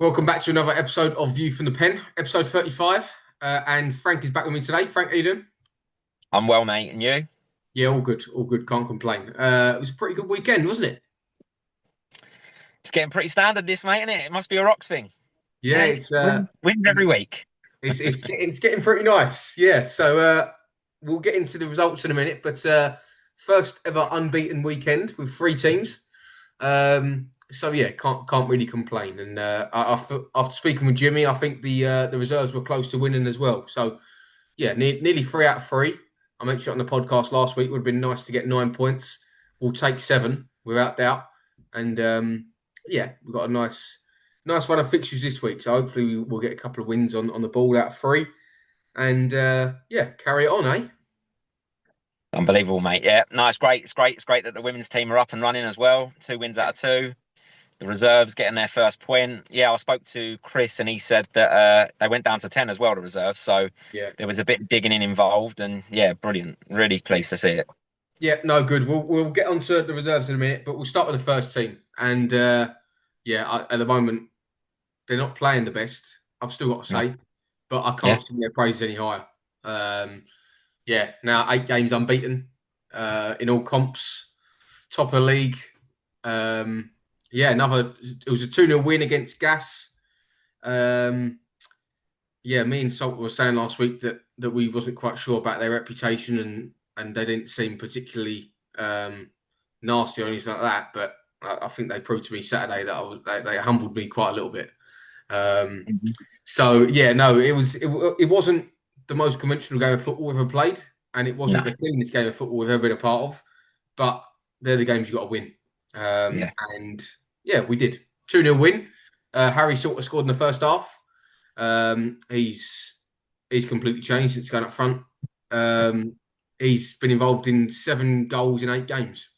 Welcome back to another episode of View from the Pen, episode 35. And Frank is back with me today. Frank, how you doing? I'm well, mate. And you? Yeah, all good, all good. Can't complain. It was a pretty good weekend, wasn't it? It's getting pretty standard, this, mate, isn't it? It must be a rocks thing. Yeah, Eh? Wins every week. it's getting pretty nice. Yeah, so we'll get into the results in a minute, but first ever unbeaten weekend with three teams. So yeah, can't really complain. And after speaking with Jimmy, I think the reserves were close to winning as well. So yeah, nearly three out of three. I mentioned it on the podcast last week. Would have been nice to get 9 points. We'll take seven without doubt. And yeah, we've got a nice run of fixtures this week. So hopefully we'll get a couple of wins on the board out of three. And yeah, carry it on, eh? Unbelievable, mate. Yeah, no, it's great. It's great. It's great that the women's team are up and running as well. 2 wins out of two. The reserves getting their first point. Yeah, I spoke to Chris and he said that they went down to 10 as well, the reserves. So Yeah. there was a bit of digging in involved. And yeah, brilliant. Really pleased to see it. Yeah, no, good. We'll get on to the reserves in a minute, but we'll start with the first team. And yeah, at the moment they're not playing the best. I've still got to No. say, but I Yeah. can't sing their praise any higher. Um, yeah, now 8 games unbeaten in all comps, top of the league. Um, yeah, it was a 2-0 win against Gas. Um, yeah, me and Salt were saying last week that we wasn't quite sure about their reputation and they didn't seem particularly nasty or anything like that. But I think they proved to me Saturday that they humbled me quite a little bit. Um, Mhm. so yeah, no, it wasn't the most conventional game of football we've ever played, and it No. wasn't the cleanest game of football we've ever been a part of. But they're the games you got to win, Yeah. and yeah, we did 2-0 win. Harry sort of scored in the first half. He's completely changed since going up front. Um, he's been involved in 7 goals in 8 games,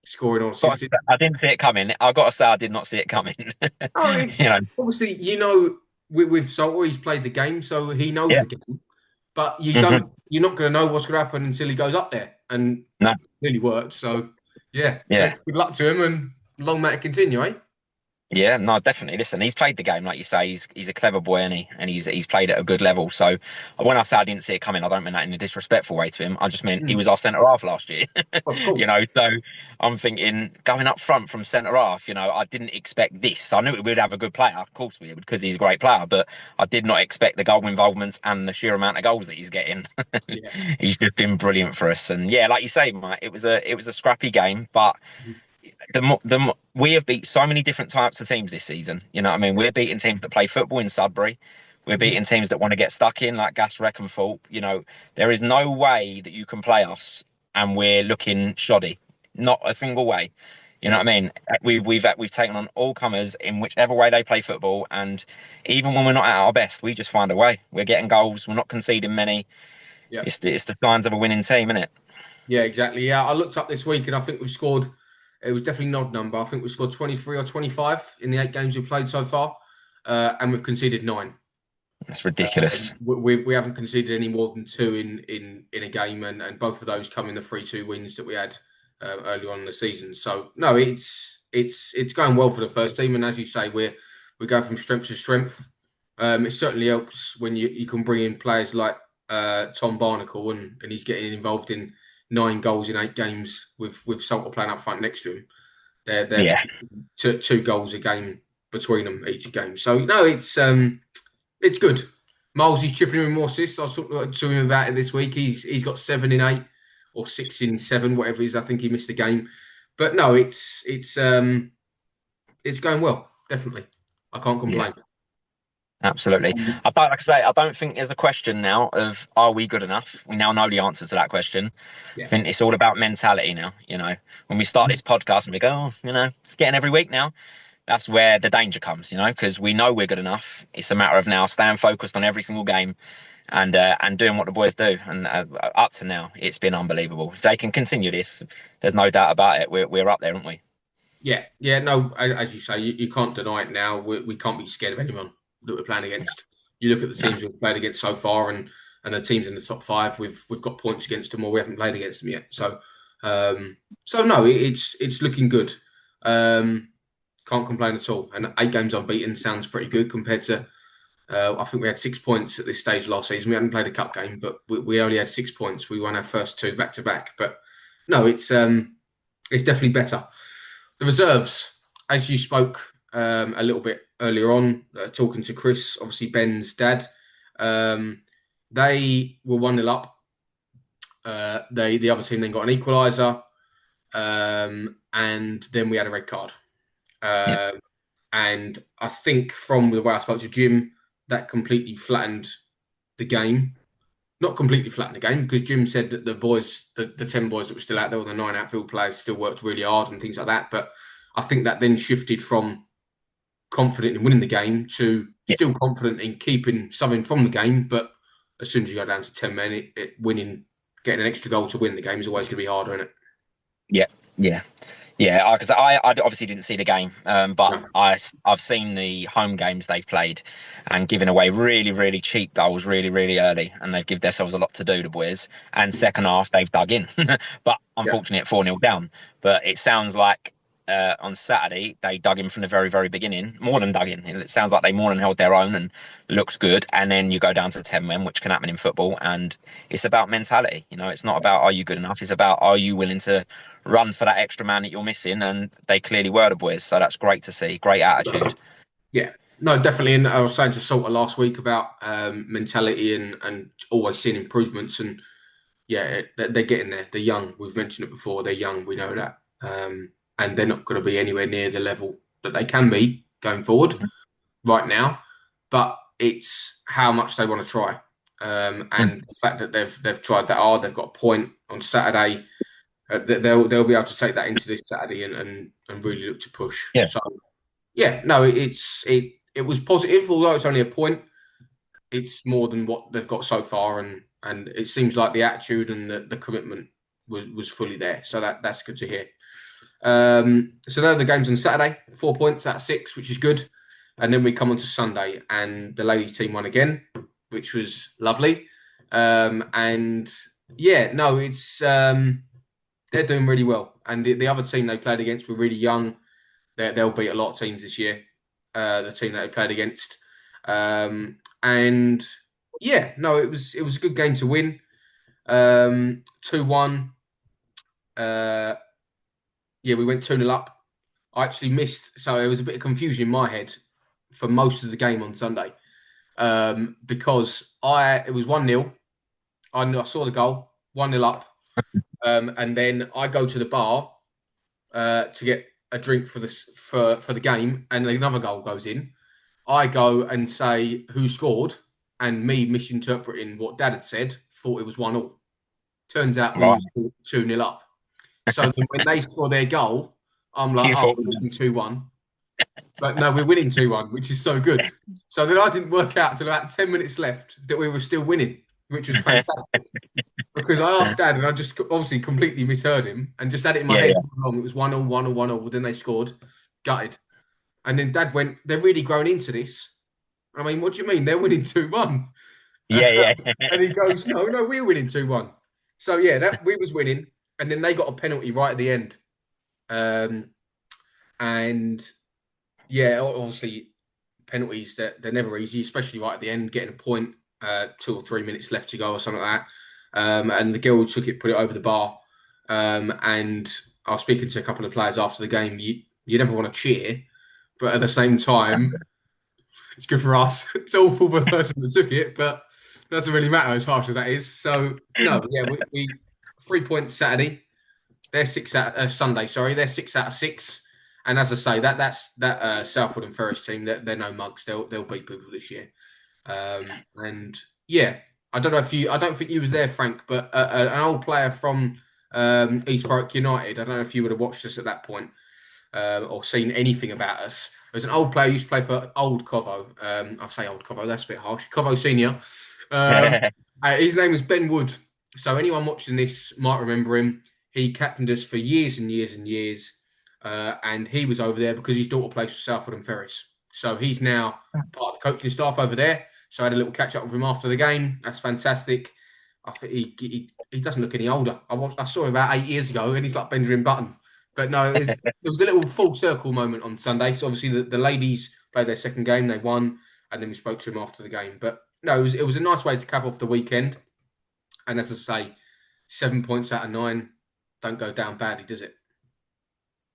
scoring or assisted. I didn't see it coming. I got to say, I did not see it coming. Oh, You it's know. obviously with Salter, he's played the game, so he knows Yeah. the game. But Hmm. you're not going to know what's going to happen until he goes up there, and No. it really worked. So yeah, Yeah. good luck to him, and long may it continue, eh? Yeah, no, definitely. Listen, he's played the game, like you say. He's a clever boy, and he's played at a good level. So when I say I didn't see it coming, I don't mean that in a disrespectful way to him. I just meant he Mm, was our centre half last year. of course. So I'm thinking going up front from centre half. I didn't expect this. I knew we'd have a good player, of course we would, because he's a great player. But I did not expect the goal involvements and the sheer amount of goals that he's getting. Yeah. He's just been brilliant for us. And yeah, like you say, mate, it was a scrappy game, but we have beat so many different types of teams this season. You know what I mean? We're beating teams that play football in Sudbury. We're Mhm. beating teams that want to get stuck in, like Gas Wreck and Thorpe. There is no way that you can play us and we're looking shoddy. Not a single way. You know Yeah. what I mean? We've taken on all comers in whichever way they play football, and even when we're not at our best, we just find a way. We're getting goals. We're not conceding many. Yeah. It's the signs of a winning team, isn't it? Yeah, exactly. Yeah, I looked up this week and I think we've scored. It was definitely an odd number. I think we scored 23 or 25 in the 8 games we've played so far, and we've conceded 9. It's ridiculous. We haven't conceded any more than two in a game, and both of those come in the 3-2 wins that we had early on in the season. So no, it's going well for the first team, and as you say, we're going from strength to strength. It certainly helps when you can bring in players like Tom Barnacle, and he's getting involved in 9 goals in 8 games with Salter playing up front next to him. They're Yeah. between two goals a game between them each game. So no, it's good. Miles, he's chipping in with more assists. I was talking to him about it this week. He's got 7 in 8 or 6 in 7, whatever it is. I think he missed a game, but no, it's going well. Definitely, I can't Yeah. complain. Absolutely. Like I say, I don't think there's a question now of are we good enough? We now know the answer to that question. I Yeah, think it's all about mentality now. When we start this podcast and we go, oh, it's getting every week now. That's where the danger comes, because we know we're good enough. It's a matter of now staying focused on every single game and doing what the boys do. And up to now, it's been unbelievable. If they can continue this, there's no doubt about it. We're up there, aren't we? yeah. No, as you say, you can't deny it now. We can't be scared of anyone that we're playing against. You look at the No. teams we've played against so far, and the teams in the top five, we've got points against them, or we haven't played against them yet. So no, it's looking good. Um, can't complain at all. And 8 games unbeaten sounds pretty good compared to. I think we had 6 points at this stage last season. We hadn't played a cup game, but we only had 6 points. We won our first 2 back to back. But no, it's definitely better. The reserves, as you spoke a little bit earlier on, talking to Chris, obviously Ben's dad, they were 1-0 up. The other team then got an equaliser, and then we had a red card. Yeah. And I think from the way I spoke to Jim, that completely flattened the game. Not completely flattened the game because Jim said that the boys, the 10 boys that were still out there, or the 9 outfield players, still worked really hard and things like that. But I think that then shifted from confident in winning the game to Yeah. still confident in keeping something from the game. But as soon as you go down to 10 men, winning, getting an extra goal to win the game is always going to be harder, isn't it? Yeah. Yeah. Yeah, because I obviously didn't see the game, but No. I've seen the home games they've played and given away really, really cheap goals really, really early. And they've given themselves a lot to do, the boys. And second half, they've dug in. But Yeah. unfortunately, at 4-0 down. But it sounds like on Saturday, they dug in from the very, very beginning. More than dug in. It sounds like they more than held their own and looked good. And then you go down to 10 men, which can happen in football. And it's about mentality. It's not about are you good enough. It's about are you willing to run for that extra man that you're missing, and they clearly were, the boys. So that's great to see. Great attitude. Yeah, no, definitely. And I was saying to Salter last week about mentality and always seeing improvements. And yeah, they're getting there. They're young. We've mentioned it before. They're young. We know that. And they're not going to be anywhere near the level that they can be going forward right now. But it's how much they want to try. And the fact that they've tried that hard, they've got a point on Saturday. They'll be able to take that into this Saturday and really look to push. Yeah. So yeah, no, it was positive, although it's only a point. It's more than what they've got so far, and it seems like the attitude and the commitment was fully there. So that's good to hear. So those are the games on Saturday. 4 points out of 6, which is good. And then we come on to Sunday, and the ladies' team won again, which was lovely. And yeah, no, it's they're doing really well. And the other team they played against were really young. They'll beat a lot of teams this year. The team that they played against, and yeah, no, it was a good game to win. 2-1. Yeah, we went 2-0 up. I actually missed, so there was a bit of confusion in my head for most of the game on Sunday, because it was 1-0. I saw the goal, 1-0 up, and then I go to the bar to get a drink for the game, and another goal goes in. I go and say who scored, and me misinterpreting what Dad had said, thought it was 1-1. Turns out we Right. was 2-0 up. So then when they score their goal, I'm like, You oh, thought, we're losing 2-1. But no, we're winning 2-1, which is so good. So then I didn't work out until about 10 minutes left that we were still winning, which was fantastic. Because I asked Dad, and I just obviously completely misheard him and just had it in my yeah, head. yeah, It was 1-0, 1-0, 1-0. Then they scored, gutted. And then Dad went, they're really grown into this. I mean, what do you mean? They're winning 2-1. yeah, And he goes, no, we're winning 2-1. So yeah, that we was winning. And then they got a penalty right at the end. And yeah, obviously penalties, they're never easy, especially right at the end, getting a point, 2 or 3 minutes left to go or something like that. And the girl took it, put it over the bar. And I was speaking to a couple of players after the game. You never want to cheer, but at the same time, it's good for us. It's awful for the person that took it, but it doesn't really matter as harsh as that is. So no, yeah, we 3 points Saturday. They're 6 out Sunday. Sorry, they're 6 out of 6. And as I say, that's Southwood and Ferris team. They're no mugs. They'll beat people this year. And yeah, I don't know if you. I don't think you was there, Frank, but an old player from East Thurrock United. I don't know if you would have watched us at that point or seen anything about us. There's an old player who used to play for Old Covo. I say Old Covo, that's a bit harsh. Covo Senior. yeah. His name was Ben Wood. So anyone watching this might remember him. He captained us for years and years and years. And he was over there because his daughter plays for Southwood and Ferris. So he's now part of the coaching staff over there. So I had a little catch up with him after the game. That's fantastic. I think he doesn't look any older. I saw him about 8 years ago, and he's like Benjamin Button. But no, it was a little full circle moment on Sunday. So obviously the ladies played their second game, they won, and then we spoke to them after the game. But no, it was a nice way to cap off the weekend. And as I say, 7 points out of nine don't go down badly, does it?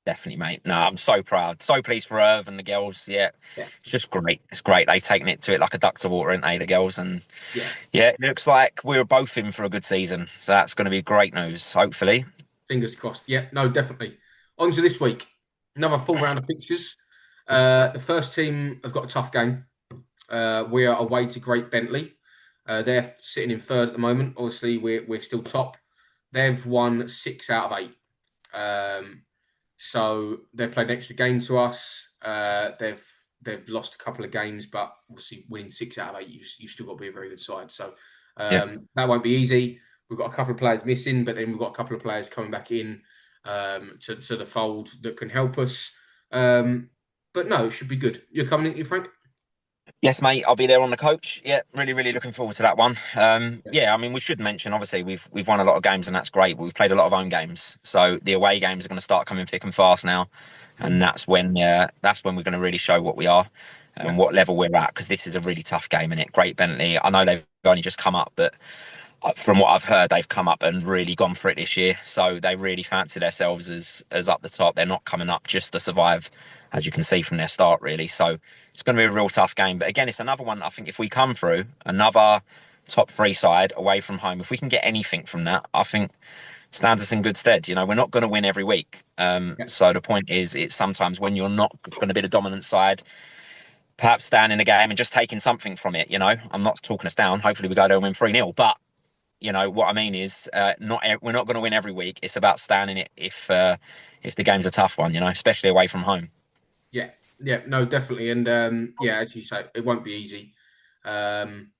Definitely, mate. No, I'm so proud. So pleased for Irv and the girls. Yeah, Yeah, it's just great. It's great. They've taken it to it like a duck to water, ain't they, the girls? And yeah. yeah, it looks like we're both in for a good season. So that's going to be great news, hopefully. Fingers crossed. Yeah, no, definitely. On to this week. Another full round of fixtures. The first team have got a tough game. We are away to Great Bentley. They're sitting in third at the moment. Obviously, we're still top. They've won 6 out of 8. Um, so they've played an extra game to us. They've lost a couple of games, but obviously winning 6 out of 8, you still got to be a very good side. So Yeah. that won't be easy. We've got a couple of players missing, but then we've got a couple of players coming back in to the fold that can help us. But no, it should be good. You're coming in, you Frank? Yes, mate. I'll be there on the coach. Yeah, really, really looking forward to that one. Yeah. Yeah, I mean, we should mention obviously we've won a lot of games and that's great. But we've played a lot of home games, so the away games are going to start coming thick and fast now, and that's when we're going to really show what we are Yeah. and what level we're at. Because this is a really tough game, and it Great Bentley. I know they've only just come up, but from what I've heard, they've come up and really gone for it this year. So they really fancy themselves as up the top. They're not coming up just to survive, as you can see from their start, really. So it's going to be a real tough game. But again, it's another one. I think if we come through another top three side away from home, if we can get anything from that, I think stands us in good stead. You know, we're not going to win every week. Yeah. So the point is, it's sometimes when you're not going to be the dominant side, perhaps staying in the game and just taking something from it. You know, I'm not talking us down. Hopefully, we go there and win 3-0. But you know what I mean is we're not going to win every week. It's about standing it if the game's a tough one, you know, especially away from home. Yeah. Yeah. No, definitely. And yeah, as you say, it won't be easy. Um,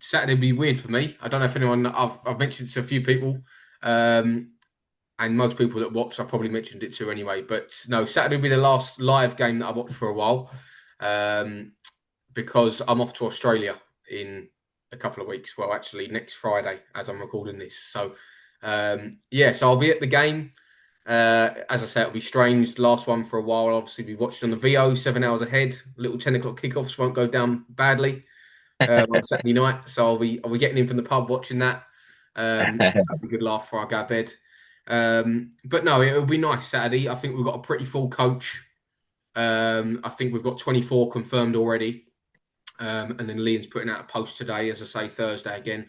Saturday will be weird for me. I don't know if anyone I've mentioned it to a few people. Um, and most people that watch, I probably mentioned it to anyway. But no, Saturday will be the last live game that I watched for a while, um, because I'm off to Australia in a couple of weeks. Well, actually, next Friday, as I'm recording this. So, yeah, so I'll be at the game. As I said, it'll be strange. Last one for a while. Obviously, we watched on the VO 7 hours ahead. Little 10 o'clock kickoffs won't go down badly on Saturday night. So I'll be getting in from the pub watching that. That'll be a good laugh before I go to bed. But no, it'll be nice Saturday. I think we've got a pretty full coach. I think we've got 24 confirmed already. And then Liam's putting out a post today, as I say, Thursday again,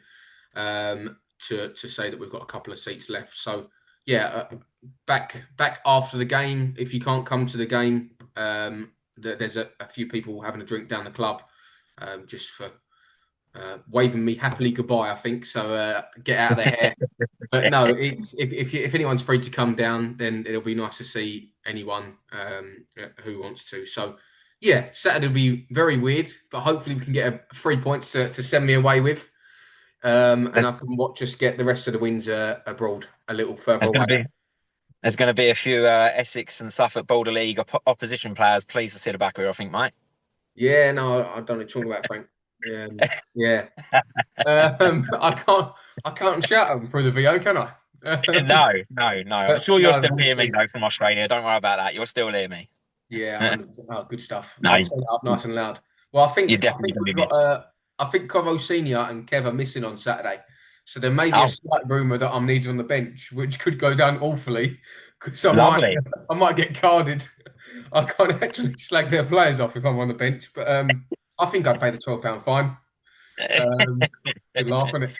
to say that we've got a couple of seats left. So yeah, back after the game. If you can't come to the game, there's a few people having a drink down the club, just for waving me happily goodbye. I think so. Get out of their hair. But no, it's if anyone's free to come down, then it'll be nice to see anyone who wants to. So yeah, Saturday will be very weird, but hopefully we can get 3 points to send me away with, and there's, I can watch us get the rest of the wins abroad a little further there's going away. to be there's going to be a few Essex and Suffolk Boulder League opposition players pleased to sit the back here, I think, mate. Yeah, no, I don't know what you're talking about, Frank. Yeah, I can't shout them through the VO, can I? No, no, no. I'm But sure you'll no, still we'll hear me see. though from Australia. Don't worry about that. You'll still hear me. Yeah, 100%. Oh, good stuff. No, I'll turn it up nice and loud. Well, I you're think I definitely think going to we've be got missed. I think Covo Senior and Kev are missing on Saturday, so there may be a Oh, slight rumor that I'm needed on the bench, which could go down awfully because I might lovely. I might get carded. I can't actually slag their players off if I'm on the bench, but I think I'd pay the £12 fine. Good laugh, isn't it?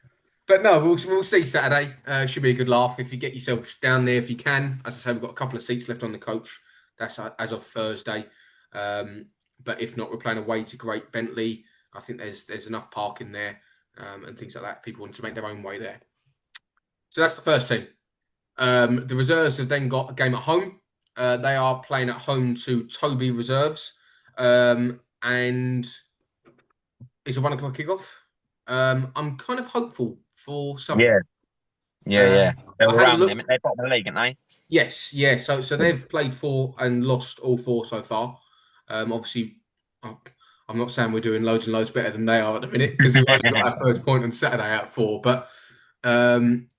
But no, we'll see Saturday. Should be a good laugh if you get yourself down there if you can. As I say, we've got a couple of seats left on the coach. That's as of Thursday. Um, but if not, we're playing away to Great Bentley. I think there's enough parking there, and things like that. People want to make their own way there. So that's the first team. The reserves have then got a game at home. They are playing at home to Toby Reserves, and it's a 1 o'clock kickoff. I'm kind of hopeful for something. Yeah, yeah, yeah. Um, They're I had a around them. look. They're bottom of the league, aren't they? Yes, yeah. So they've played four and lost all four so far. Obviously, I'm I'm not saying we're doing loads and loads better than they are at the minute because we've only got our first point on Saturday out of four. But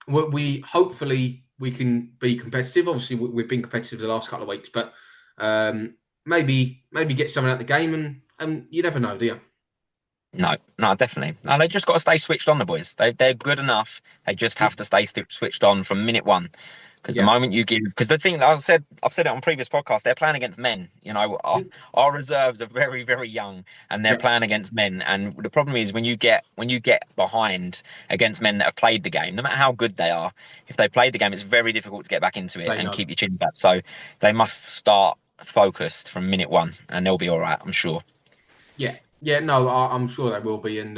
we hopefully we can be competitive. Obviously, we've been competitive the last couple of weeks, but um, maybe get something out of the game, and you never know, do you? No, no, definitely. No, they just got to stay switched on, the boys. They're good enough. They just have to stay switched on from minute one. Because the Yeah, moment you give, because the thing I've said it on previous podcasts, they're playing against men. You know, our reserves are very, very young, and they're yeah, playing against men. And the problem is when you get behind against men that have played the game, no matter how good they are, if they played the game, it's very difficult to get back into it they and know. keep your chins up. So they must start focused from minute one, and they'll be all right, I'm sure. Yeah, yeah, no, I'm sure they will be, and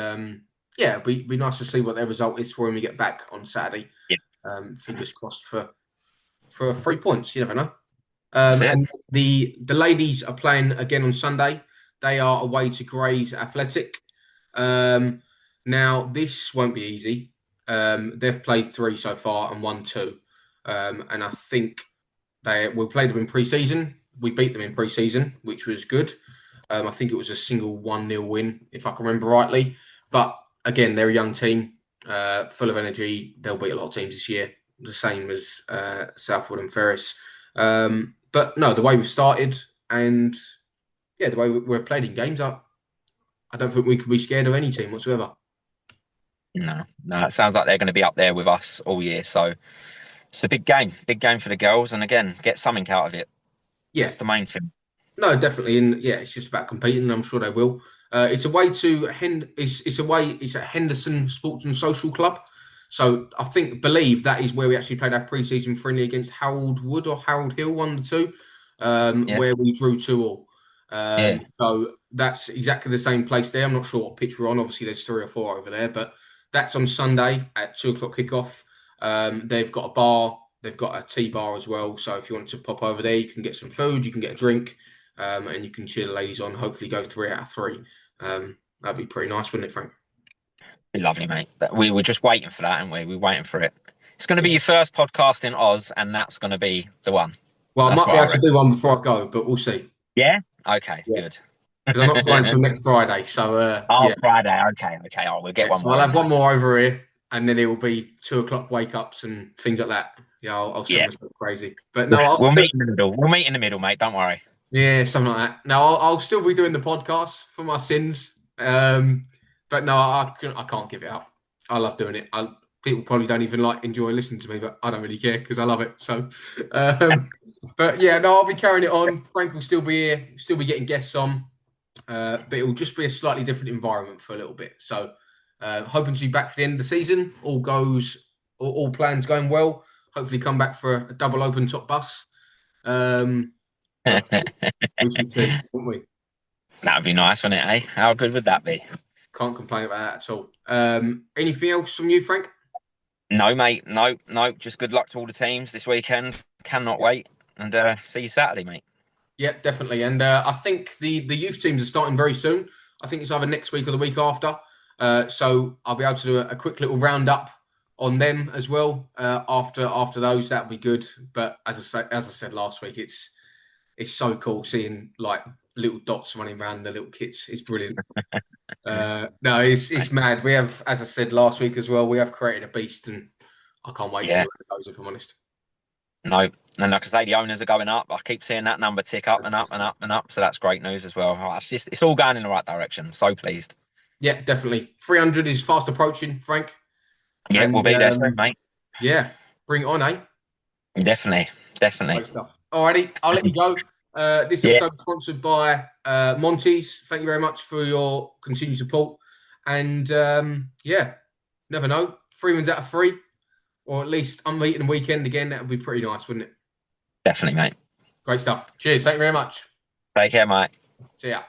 yeah, it'll be nice to see what their result is for when we get back on Saturday. Yeah, Fingers crossed for 3 points. You never know. that's it. And the ladies are playing again on Sunday. They are away to Grays Athletic. Um, Now this won't be easy. They've played three so far and won two. And I think we played them in pre-season. We beat them in pre-season, which was good. I think it was a single 1-0 win, if I can remember rightly. But again, they're a young team, full of energy. They'll beat a lot of teams this year, the same as Southwood and Ferris. But no, the way we've started and yeah, the way we're played in games, I don't think we could be scared of any team whatsoever. No, no, it sounds like they're going to be up there with us all year. So it's a big game for the girls, and again, get something out of it. Yeah, That's the main thing. no, definitely, and yeah, it's just about competing. I'm sure they will. It's a way to it's at Henderson Sports and Social Club. So I believe that is where we actually played our pre-season friendly against Harold Wood or Harold Hill, one of the two, Yeah, where we drew 2-2. yeah. So that's exactly the same place there. I'm not sure what pitch we're on. Obviously, there's three or four over there, but that's on Sunday at 2 o'clock kickoff. They've got a bar, they've got a tea bar as well. So if you want to pop over there, you can get some food, you can get a drink, and you can cheer the ladies on. Hopefully, go 3 out of 3. That'd be pretty nice, wouldn't it, Frank? Be lovely, mate. We were just waiting for that, aren't we? We're waiting for it. It's going to be Yeah. your first podcast in Oz, and that's going to be the one. Well, I That's might what be I able to reckon. do one before I go, but we'll see. Yeah. Okay. Yeah, Good. because I'm not flying till next Friday. So Oh, yeah, Friday. Okay. Okay. Oh, we'll get yeah. one So I'll more in have then. one more over here, and then it will be 2 o'clock wake ups and things like that. Yeah, I'll send Yeah. myself crazy. But We'll, no, we'll meet in the middle. We'll meet in the middle, mate. Don't worry. yeah, something like that. No, I'll still be doing the podcast for my sins. But no, I can't give it up. I love doing it. People probably don't even enjoy listening to me, but I don't really care because I love it. So, um, but yeah, no, I'll be carrying it on. Frank will still be here, still be getting guests on, but it will just be a slightly different environment for a little bit. So, hoping to be back for the end of the season. All plans going well. Hopefully, come back for a double open top bus. Um, but we shall see, won't we? That'd be nice, wouldn't it? Eh? How good would that be? Can't complain about that at all. Anything else from you, Frank? No, mate. No, no. Just good luck to all the teams this weekend. Cannot wait. And see you Saturday, mate. Yeah, definitely. And I think the youth teams are starting very soon. I think it's either next week or the week after. So I'll be able to do a quick little roundup on them as well. After those, that'll be good. But as I said last week, it's so cool seeing little dots running around the little kits. It's brilliant. No, it's mad. We have, as I said last week as well, we have created a beast, and I can't wait to see Yeah. where it goes. If I'm honest. No, and like I say, the owners are going up. I keep seeing that number tick up and up and up and up. So that's great news as well. Oh, it's all going in the right direction. So pleased. Yeah, definitely. 300 is fast approaching, Frank. Yeah, we'll And be there soon, mate. yeah, bring it on, eh? Definitely, definitely. Great stuff. Alrighty, I'll let you go. This Yeah, episode is sponsored by Monty's. Thank you very much for your continued support. And yeah, never know. 3 wins out of 3, or at least unbeaten weekend again. That would be pretty nice, wouldn't it? definitely, mate. Great stuff. Cheers. Thank you very much. Take care, mate. See ya.